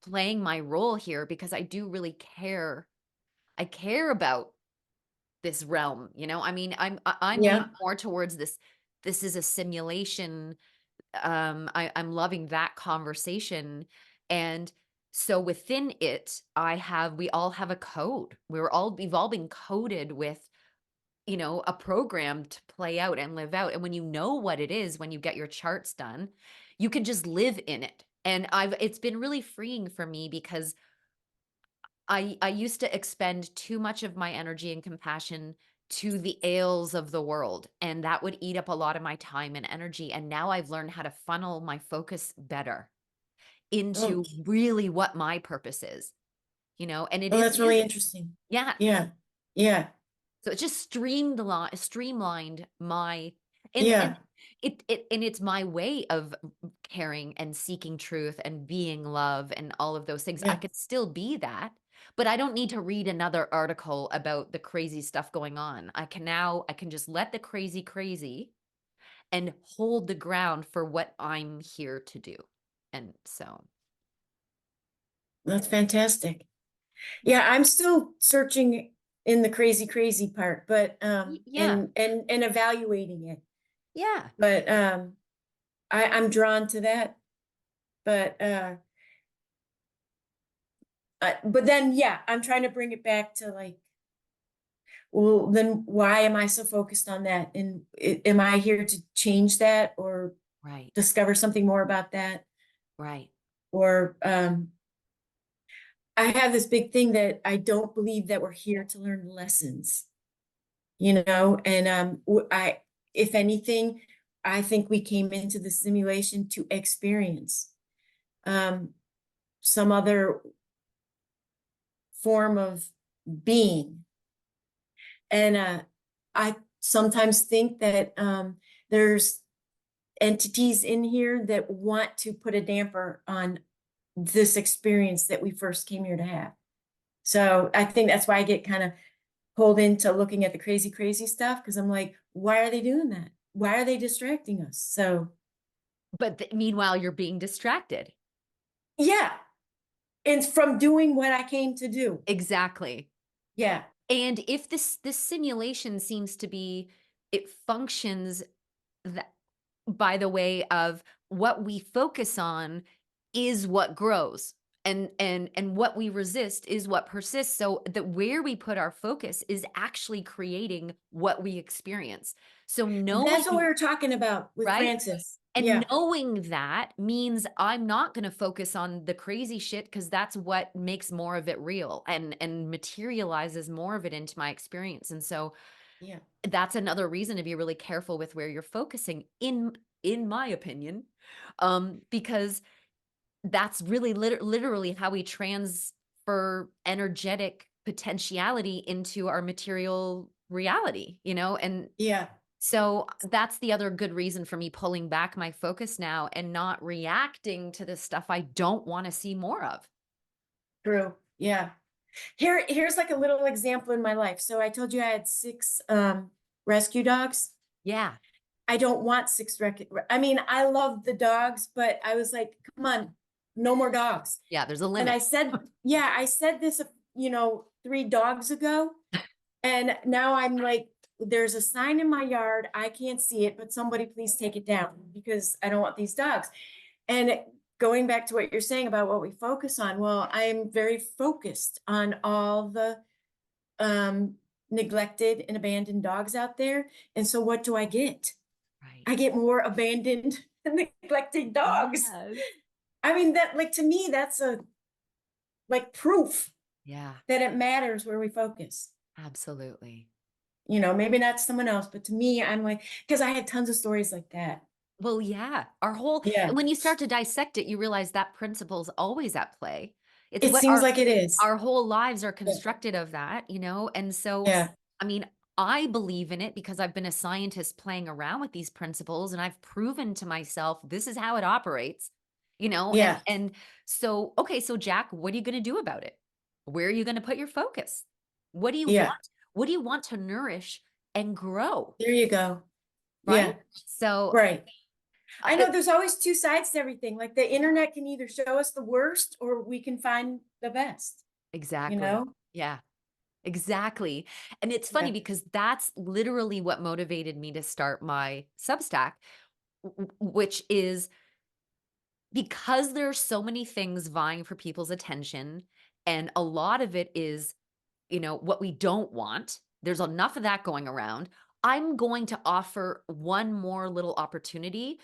Speaker 1: playing my role here because I do really care. I care about this realm, you know? I mean, I'm
Speaker 2: Yeah.
Speaker 1: leaning more towards this is a simulation. I'm loving that conversation. And so within it, we all have a code. We've all been coded with, you know, a program to play out and live out. And when you know what it is, when you get your charts done, you can just live in it. And it's been really freeing for me because I used to expend too much of my energy and compassion to the ails of the world, and that would eat up a lot of my time and energy. And now I've learned how to funnel my focus better
Speaker 2: Oh,
Speaker 1: into really what my purpose is, you know, and it
Speaker 2: oh,
Speaker 1: is
Speaker 2: that's really
Speaker 1: music.
Speaker 2: interesting.
Speaker 1: Yeah.
Speaker 2: Yeah. Yeah.
Speaker 1: So it just streamlined my and
Speaker 2: Yeah.
Speaker 1: it's my way of caring and seeking truth and being love and all of those things. I
Speaker 2: Yeah.
Speaker 1: could still be that, but I don't need to read another article about the crazy stuff going on. I can just let the crazy and hold the ground for what I'm here to do. And so,
Speaker 2: That's fantastic. Yeah, I'm still searching in the crazy, crazy part, but
Speaker 1: yeah.
Speaker 2: and evaluating it.
Speaker 1: Yeah.
Speaker 2: But I'm drawn to that. But but then yeah, I'm trying to bring it back to like, well, then why am I so focused on that? And am I here to change that or
Speaker 1: Right.
Speaker 2: discover something more about that?
Speaker 1: Right.
Speaker 2: Or I have this big thing that I don't believe that we're here to learn lessons, you know, and if anything, I think we came into the simulation to experience um, some other form of being. And I sometimes think that there's entities in here that want to put a damper on this experience that we first came here to have. So I think that's why I get kind of pulled into looking at the crazy, crazy stuff because I'm like, why are they doing that? Why are they distracting us? So
Speaker 1: But meanwhile, you're being distracted.
Speaker 2: yeah, it's from doing what I came to do.
Speaker 1: Exactly.
Speaker 2: Yeah,
Speaker 1: And if this simulation seems to be it functions that by the way of what we focus on is what grows. And what we resist is what persists. So that where we put our focus is actually creating what we experience. So
Speaker 2: That's what we
Speaker 1: knowing,
Speaker 2: were talking about with
Speaker 1: right?
Speaker 2: Francis.
Speaker 1: And
Speaker 2: Yeah,
Speaker 1: knowing that means I'm not going to focus on the crazy shit because that's what makes more of it real and materializes more of it into my experience. And so
Speaker 2: yeah,
Speaker 1: that's another reason to be really careful with where you're focusing in my opinion. Because that's really literally how we transfer energetic potentiality into our material reality, and
Speaker 2: yeah.
Speaker 1: so that's the other good reason for me pulling back my focus now and not reacting to the stuff I don't want to see more of.
Speaker 2: True. Yeah. Here's like a little example in my life. So I told you I had 6 rescue dogs.
Speaker 1: Yeah.
Speaker 2: I don't want 6 I mean, I love the dogs, but I was like, come on, no more dogs.
Speaker 1: Yeah, there's a
Speaker 2: And I
Speaker 1: limit.
Speaker 2: said, yeah, I said this, 3 dogs ago. And now I'm like, there's a sign in my yard. I can't see it, but somebody please take it down because I don't want these dogs. And going back to what you're saying about what we focus on, well, I am very focused on all the neglected and abandoned dogs out there. And so what do I get?
Speaker 1: Right.
Speaker 2: I get more abandoned and neglected dogs.
Speaker 1: Yes.
Speaker 2: I mean, that like to me, that's a like proof
Speaker 1: Yeah,
Speaker 2: that it matters where we focus.
Speaker 1: absolutely.
Speaker 2: Maybe not someone else, but to me, I'm like, because I had tons of stories like that.
Speaker 1: Well, yeah, our whole
Speaker 2: Yeah,
Speaker 1: and when you start to dissect it, you realize that principle's always at play. It's
Speaker 2: it
Speaker 1: what
Speaker 2: seems
Speaker 1: our
Speaker 2: like it is.
Speaker 1: our whole lives are
Speaker 2: Yeah,
Speaker 1: constructed of that, and so,
Speaker 2: yeah,
Speaker 1: I mean, I believe in it because I've been a scientist playing around with these principles, and I've proven to myself this is how it operates,
Speaker 2: yeah,
Speaker 1: and so, okay, so Jack, what are you gonna do about it? Where are you gonna put your focus? What do you want?
Speaker 2: yeah.
Speaker 1: What do you want to nourish and grow,
Speaker 2: There you go.
Speaker 1: right?
Speaker 2: Yeah,
Speaker 1: So,
Speaker 2: right. I
Speaker 1: I
Speaker 2: know there's always two sides to everything. Like the internet can either show us the worst or we can find the best, you
Speaker 1: exactly.
Speaker 2: know?
Speaker 1: Yeah, exactly. And it's funny
Speaker 2: Yeah.
Speaker 1: because that's literally what motivated me to start my Substack, which is because there's so many things vying for people's attention, and a lot of it is, what we don't want. There's enough of that going around. I'm going to offer one more little opportunity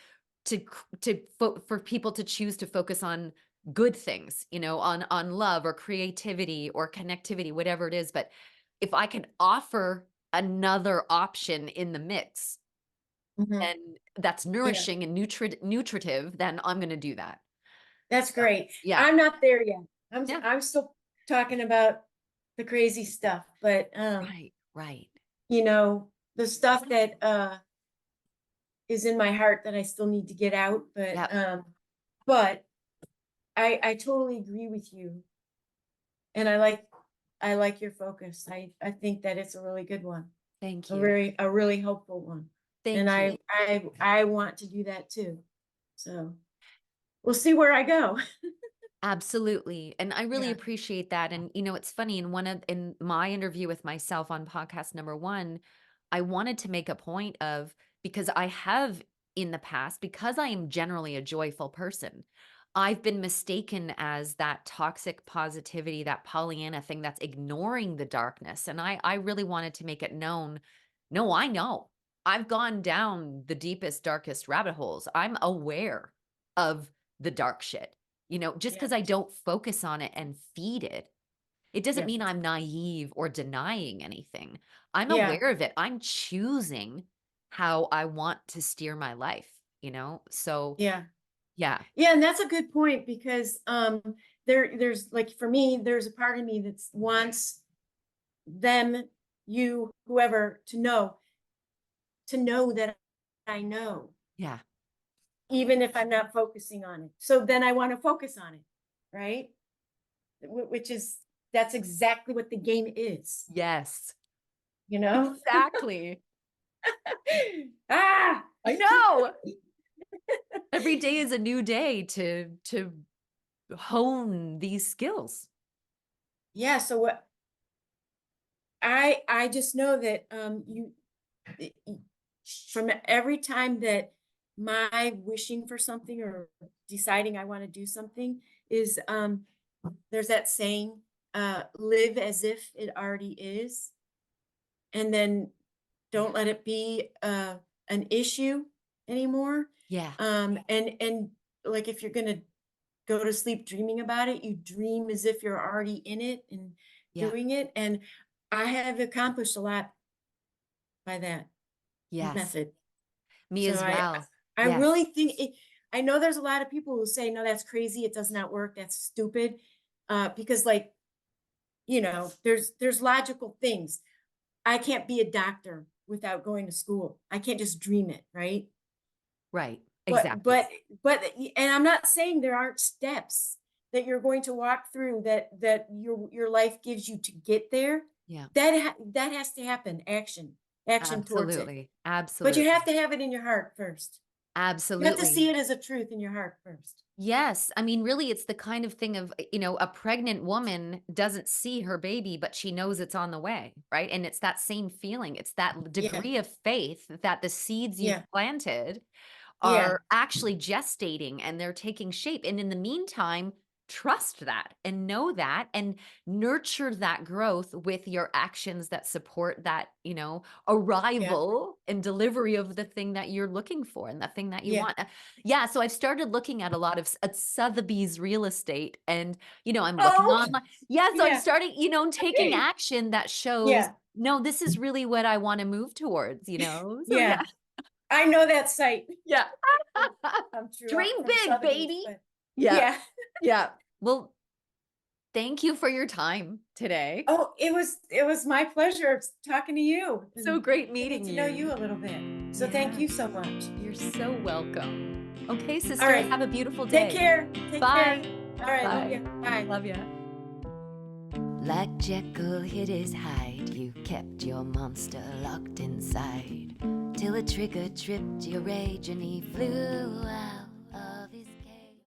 Speaker 1: for people to choose to focus on good things, on love or creativity or connectivity, whatever it is. But if I can offer another option in the mix,
Speaker 2: Mhm.
Speaker 1: and that's
Speaker 2: Yeah,
Speaker 1: nourishing and nutritive, then I'm going to do that.
Speaker 2: that's
Speaker 1: So,
Speaker 2: great.
Speaker 1: yeah,
Speaker 2: I'm not there yet.
Speaker 1: yeah,
Speaker 2: I'm still talking about the crazy stuff, but
Speaker 1: right, right.
Speaker 2: the stuff that is in my heart that I still need to get out, but
Speaker 1: Yep.
Speaker 2: but I totally agree with you. And I like your focus. I think that it's a really good one.
Speaker 1: Thank
Speaker 2: A
Speaker 1: you.
Speaker 2: really helpful one. And
Speaker 1: Thank you.
Speaker 2: I want to do that too. So we'll see where I go.
Speaker 1: Absolutely. And I really
Speaker 2: Yeah.
Speaker 1: appreciate that. And it's funny, in my interview with myself on podcast number 1, I wanted to make a point of, because I have in the past, because I am generally a joyful person, I've been mistaken as that toxic positivity, that Pollyanna thing that's ignoring the darkness. And I really wanted to make it known, no, I know. I've gone down the deepest, darkest rabbit holes. I'm aware of the dark shit. Just
Speaker 2: Yeah.
Speaker 1: because I don't focus on it and feed it, it doesn't
Speaker 2: Yeah.
Speaker 1: mean I'm naive or denying anything. I'm
Speaker 2: Yeah.
Speaker 1: aware of it. I'm choosing how I want to steer my life, So,
Speaker 2: Yeah.
Speaker 1: yeah.
Speaker 2: Yeah, and that's a good point because there's like for me, there's a part of me that wants them, you, whoever, to know that I know,
Speaker 1: Yeah.
Speaker 2: even if I'm not focusing on it. So then I want to focus on it, right? Which is that's exactly what the game is,
Speaker 1: Yes.
Speaker 2: you know?
Speaker 1: Exactly.
Speaker 2: Ah,
Speaker 1: I know. Every day is a new day to hone these skills.
Speaker 2: yeah. So what I just know that from every time that my wishing for something or deciding I want to do something is, there's that saying, live as if it already is, and then don't let it be an issue anymore.
Speaker 1: Yeah.
Speaker 2: And like if you're gonna go to sleep dreaming about it, you dream as if you're already in it and
Speaker 1: Yeah.
Speaker 2: doing it. And I have accomplished a lot by that
Speaker 1: Yes.
Speaker 2: method.
Speaker 1: Me
Speaker 2: So
Speaker 1: as well.
Speaker 2: I
Speaker 1: Yes.
Speaker 2: really think it, I know there's a lot of people who say, no, that's crazy. It does not work. That's stupid. Because like, there's logical things. I can't be a doctor without going to school. I can't just dream it, right?
Speaker 1: Right.
Speaker 2: But
Speaker 1: Exactly.
Speaker 2: but but and I'm not saying there aren't steps that you're going to walk through that your life gives you to get there.
Speaker 1: Yeah.
Speaker 2: That has to happen. Action towards it.
Speaker 1: Absolutely.
Speaker 2: But you have
Speaker 1: Absolutely.
Speaker 2: to have it in your heart first. You have to see
Speaker 1: Absolutely.
Speaker 2: it as a truth in your heart first.
Speaker 1: Yes. I mean, really, it's the kind of thing of, a pregnant woman doesn't see her baby, but she knows it's on the way, right? And it's that same feeling. It's that
Speaker 2: Yeah.
Speaker 1: degree of faith that the seeds you've
Speaker 2: Yeah.
Speaker 1: planted
Speaker 2: Yeah.
Speaker 1: are actually gestating and they're taking shape. And in the meantime, trust that and know that and nurture that growth with your actions that support that,
Speaker 2: Yeah.
Speaker 1: arrival and delivery of the thing that you're looking for and the thing that you
Speaker 2: Yeah.
Speaker 1: want. Yeah. So I've started looking at a lot of at Sotheby's real estate and, I'm looking
Speaker 2: Oh,
Speaker 1: online. Yeah. So I'm
Speaker 2: yeah.
Speaker 1: starting, taking action that shows,
Speaker 2: Yeah.
Speaker 1: no, this is really what I want to move towards, So
Speaker 2: Yeah.
Speaker 1: yeah.
Speaker 2: I know that site.
Speaker 1: Yeah.
Speaker 2: I'm true
Speaker 1: Dream
Speaker 2: from
Speaker 1: big,
Speaker 2: Sotheby's,
Speaker 1: baby.
Speaker 2: but
Speaker 1: Yeah.
Speaker 2: yeah.
Speaker 1: Yeah. Well, thank you for your time today.
Speaker 2: Oh, it was my pleasure talking to you
Speaker 1: So
Speaker 2: and
Speaker 1: great
Speaker 2: getting
Speaker 1: meeting
Speaker 2: to know you
Speaker 1: you.
Speaker 2: a little bit. So thank
Speaker 1: Yeah.
Speaker 2: you so much.
Speaker 1: You're so welcome. Okay,
Speaker 2: All
Speaker 1: sister,
Speaker 2: right.
Speaker 1: have a beautiful
Speaker 2: Take
Speaker 1: day.
Speaker 2: care. Take care.
Speaker 1: Bye.
Speaker 2: All right. Love
Speaker 1: Bye.
Speaker 2: you. Bye.
Speaker 1: Love ya. Like Jekyll hid his hide, you kept your monster locked inside till a trigger tripped your rage and he flew out of his cage.